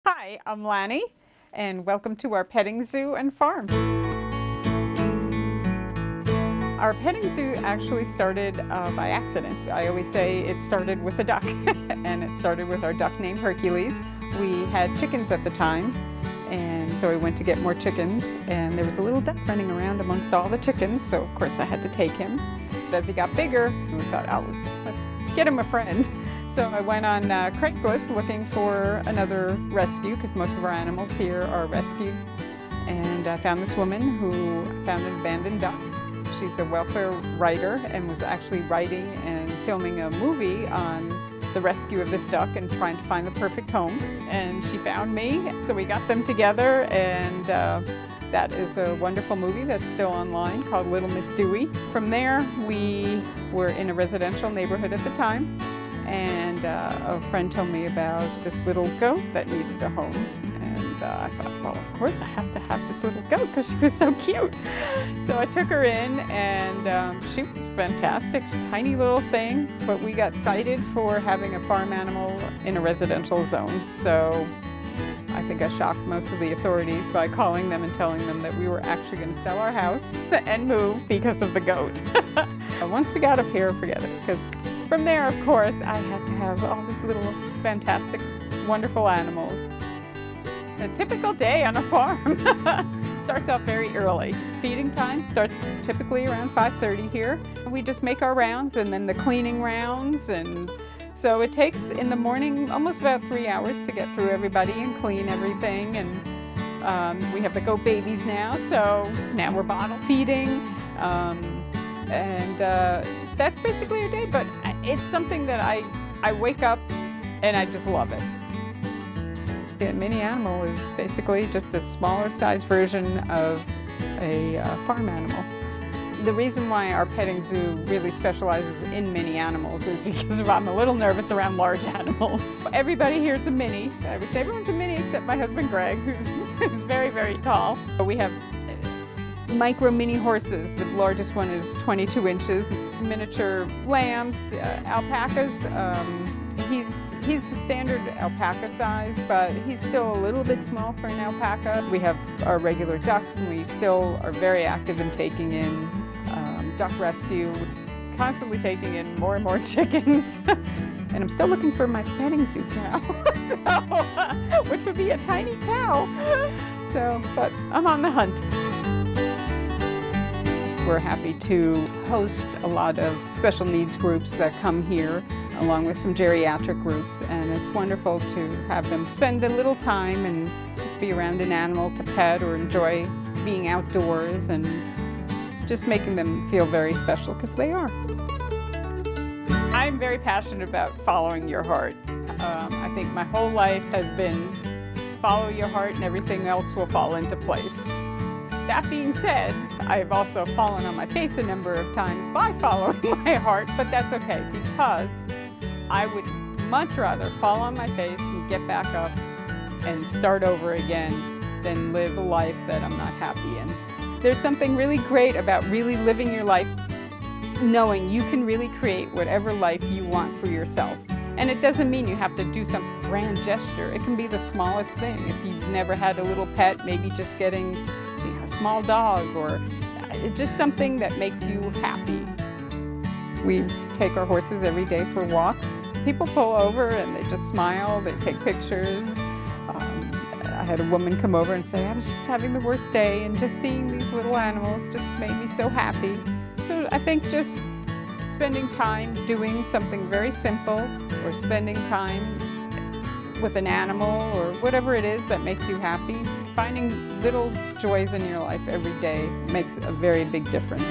Hi, I'm Lani, and welcome to our petting zoo and farm. Our petting zoo actually started by accident. I always say it started with a duck, and it started with our duck named Hercules. We had chickens at the time, and so we went to get more chickens, and there was a little duck running around amongst all the chickens, so of course I had to take him. As he got bigger, we thought, oh, let's get him a friend. So I went on Craigslist looking for another rescue, because most of our animals here are rescued. And I found this woman who found an abandoned duck. She's a welfare writer and was actually writing and filming a movie on the rescue of this duck and trying to find the perfect home. And she found me, so we got them together, and that is a wonderful movie that's still online called Little Miss Dewey. From there, we were in a residential neighborhood at the time. And a friend told me about this little goat that needed a home. And I thought, well, of course I have to have this little goat because she was so cute. So I took her in, and she was fantastic, tiny little thing. But we got cited for having a farm animal in a residential zone. So I think I shocked most of the authorities by calling them and telling them that we were actually going to sell our house and move because of the goat. Once we got up here, forget it, because from there, of course, I had to have all these little fantastic, wonderful animals. A typical day on a farm starts off very early. Feeding time starts typically around 5:30 here. We just make our rounds and then the cleaning rounds, and so it takes in the morning almost about 3 hours to get through everybody and clean everything. And we have the goat babies now, so now we're bottle feeding. That's basically a day, but it's something that I wake up and I just love it. A mini animal is basically just a smaller size version of a farm animal. The reason why our petting zoo really specializes in mini animals is because I'm a little nervous around large animals. Everybody here is a mini. I would say everyone's a mini except my husband Greg, who's very, very tall. We have micro mini horses. The largest one is 22 inches. Miniature lambs, alpacas. He's the standard alpaca size, but he's still a little bit small for an alpaca. We have our regular ducks, and we still are very active in taking in duck rescue, constantly taking in more and more chickens. And I'm still looking for my petting zoo cow, which would be a tiny cow. But I'm on the hunt. We're happy to host a lot of special needs groups that come here, along with some geriatric groups, and it's wonderful to have them spend a little time and just be around an animal to pet or enjoy being outdoors, and just making them feel very special, because they are. I'm very passionate about following your heart. I think my whole life has been follow your heart and everything else will fall into place. That being said, I've also fallen on my face a number of times by following my heart, but that's okay, because I would much rather fall on my face and get back up and start over again than live a life that I'm not happy in. There's something really great about really living your life knowing you can really create whatever life you want for yourself. And it doesn't mean you have to do some grand gesture. It can be the smallest thing. If you've never had a little pet, maybe just getting a small dog, or just something that makes you happy. We take our horses every day for walks. People pull over and they just smile, they take pictures. I had a woman come over and say, I was just having the worst day, and just seeing these little animals just made me so happy. So I think just spending time doing something very simple, or spending time with an animal, or whatever it is that makes you happy, finding little joys in your life every day makes a very big difference.